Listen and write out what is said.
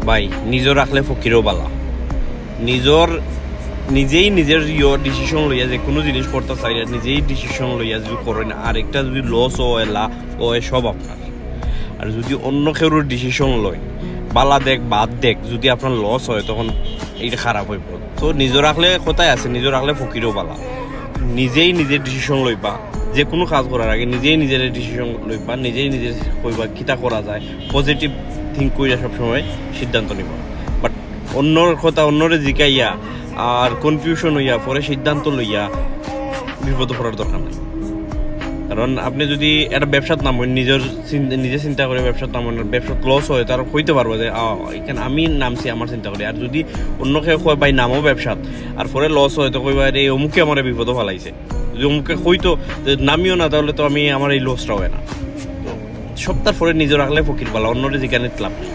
ভাই নিজর রাখলে ফকিরও বালা। নিজেই নিজের ডিসিশন লইয়া যে কোনো জিনিস করতে চাই নিজেই ডিসিশন লইয়া যদি করেন, আরেকটা যদি লস হয় লাভ হয় সব আপনার। আর যদি অন্য কেউর ডিসিশন লয়, বালা দেখ বাদ দেখ, যদি আপনার লস হয় তখন এইটা খারাপ হইব। তো নিজর রাখলে কোথায় আছে, নিজর রাখলে ফকিরও বালা। নিজেই নিজের ডিসিশন লইবা, যে কোনো কাজ করার আগে নিজেই নিজের ডিসিশন লইবা, নিজেই নিজের কইবা কিতা করা যায়, পজিটিভ থিঙ্ক কইরা সবসময় সিদ্ধান্ত নিবা। বাট অন্যর কথা অন্যরে জিকাইয়া আর কনফিউশন হইয়া পরে সিদ্ধান্ত লইয়া বিপদ পড়ার দরকার নাই। কারণ আপনি যদি একটা ব্যবসাত নামেন, নিজে চিন্তা করে ব্যবসাত নামেন, ব্যবসাত লস হয়, তার হইতে পারবো যে এখানে আমি নামছি আমার চিন্তা করি। আর যদি অন্য কেউ কয় ভাই নামও ব্যবসাত আর পরে লস হয়, তো কইবা এই অমুকে আমার বিপদও ফেলাইছে। যদি অমুকে হইতো নামিও না, তাহলে তো আমি আমার এই লসটা হয় না। তো সপ্তাহ পরে নিজে রাখলে ফকির পালা, অন্যরে যেখানে লাভ নেই।